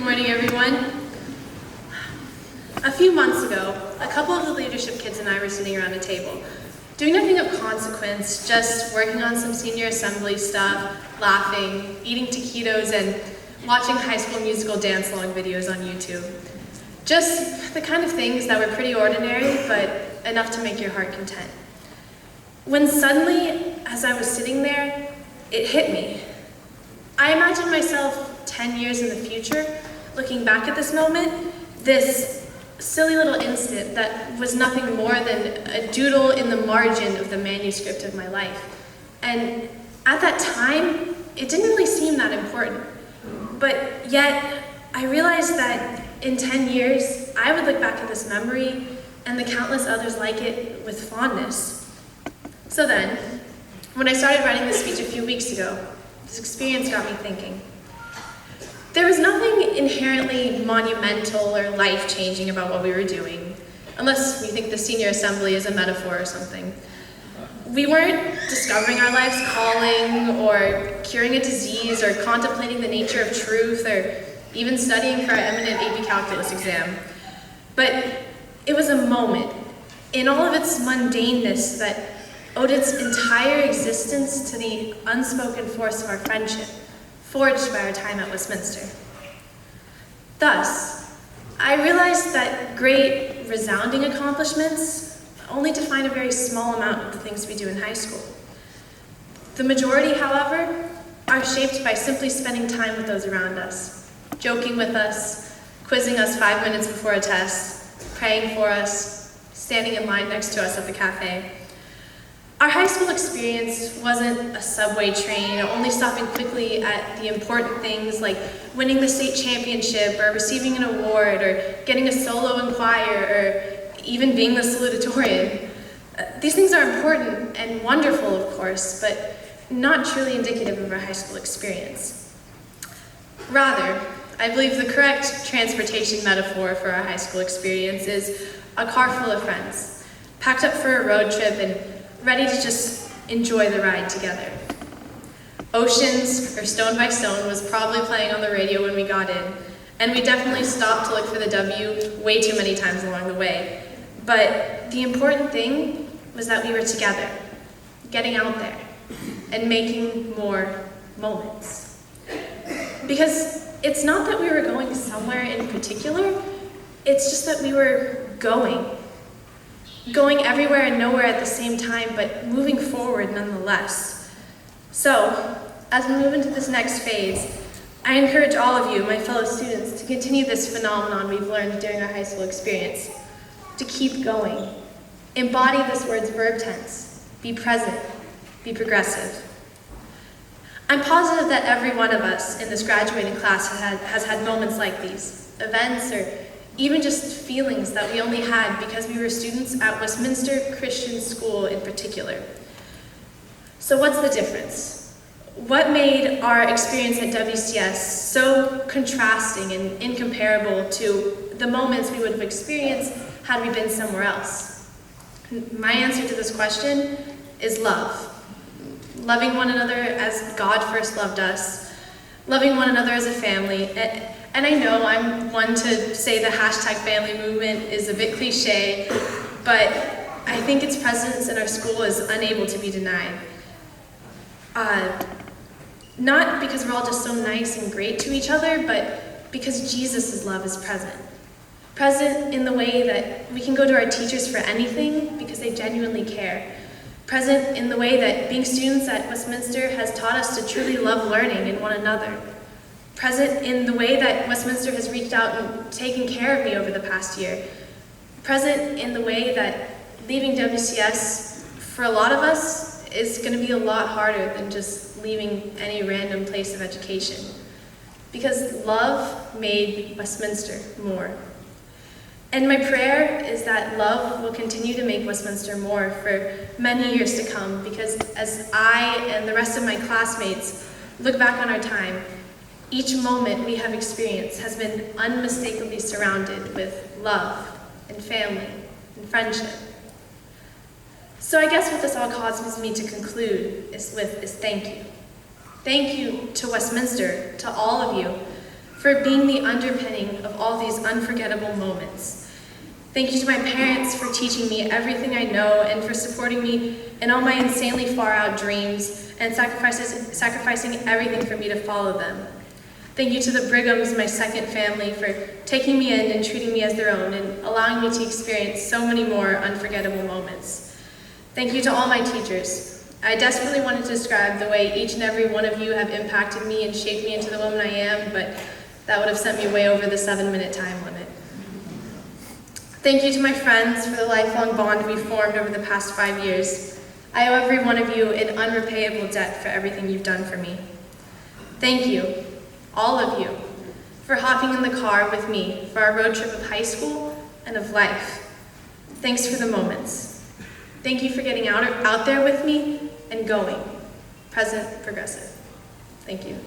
morning, everyone. A few months ago, a couple of the leadership kids and I were sitting around a table, doing nothing of consequence, just working on some senior assembly stuff, laughing, eating taquitos, and watching High School Musical dance-along videos on YouTube. Just the kind of things that were pretty ordinary, but enough to make your heart content. When suddenly, as I was sitting there, it hit me. I imagined myself 10 years in the future, looking back at this moment, this silly little instant that was nothing more than a doodle in the margin of the manuscript of my life. And at that time, it didn't really seem that important. But yet, I realized that in 10 years, I would look back at this memory and the countless others like it with fondness. So then, when I started writing this speech a few weeks ago, this experience got me thinking. There was nothing inherently monumental or life-changing about what we were doing, unless you think the senior assembly is a metaphor or something. We weren't discovering our life's calling, or curing a disease, or contemplating the nature of truth, or even studying for our eminent AP Calculus exam. But it was a moment, in all of its mundaneness, that owed its entire existence to the unspoken force of our friendship, forged by our time at Westminster. Thus, I realized that great, resounding accomplishments only define a very small amount of the things we do in high school. The majority, however, are shaped by simply spending time with those around us, joking with us, quizzing us 5 minutes before a test, praying for us, standing in line next to us at the cafe. Our high school experience wasn't a subway train, only stopping quickly at the important things like winning the state championship, or receiving an award, or getting a solo in choir, or even being the Saludatorian. These things are important and wonderful, of course, but not truly indicative of our high school experience. Rather, I believe the correct transportation metaphor for our high school experience is a car full of friends, packed up for a road trip and ready to just enjoy the ride together. Oceans, or Stone by Stone, was probably playing on the radio when we got in, and we definitely stopped to look for the W way too many times along the way. But the important thing was that we were together, getting out there, and making more moments. Because it's not that we were going somewhere in particular, it's just that we were going everywhere and nowhere at the same time, but moving forward nonetheless. So, as we move into this next phase, I encourage all of you, my fellow students, to continue this phenomenon we've learned during our high school experience, to keep going. Embody this word's verb tense. Be present. Be progressive. I'm positive that every one of us in this graduating class has had moments like these, events or even just feelings that we only had because we were students at Westminster Christian School in particular. So what's the difference? What made our experience at WCS so contrasting and incomparable to the moments we would have experienced had we been somewhere else? My answer to this question is love. Loving one another as God first loved us, loving one another as a family. And I know I'm one to say the #family movement is a bit cliche, but I think its presence in our school is unable to be denied. Not because we're all just so nice and great to each other, but because Jesus' love is present. Present in the way that we can go to our teachers for anything because they genuinely care. Present in the way that being students at Westminster has taught us to truly love learning in one another. Present in the way that Westminster has reached out and taken care of me over the past year. Present in the way that leaving WCS, for a lot of us, is going to be a lot harder than just leaving any random place of education. Because love made Westminster more. And my prayer is that love will continue to make Westminster more for many years to come, because as I and the rest of my classmates look back on our time, each moment we have experienced has been unmistakably surrounded with love and family and friendship. So I guess what this all causes me to conclude is thank you. Thank you to Westminster, to all of you, for being the underpinning of all these unforgettable moments. Thank you to my parents for teaching me everything I know and for supporting me in all my insanely far-out dreams and sacrificing everything for me to follow them. Thank you to the Brighams, my second family, for taking me in and treating me as their own and allowing me to experience so many more unforgettable moments. Thank you to all my teachers. I desperately wanted to describe the way each and every one of you have impacted me and shaped me into the woman I am, but that would have sent me way over the 7-minute time limit. Thank you to my friends for the lifelong bond we formed over the past 5 years. I owe every one of you an unrepayable debt for everything you've done for me. Thank you, all of you, for hopping in the car with me for our road trip of high school and of life. Thanks for the moments. Thank you for getting out there with me and going. Present Progressive. Thank you.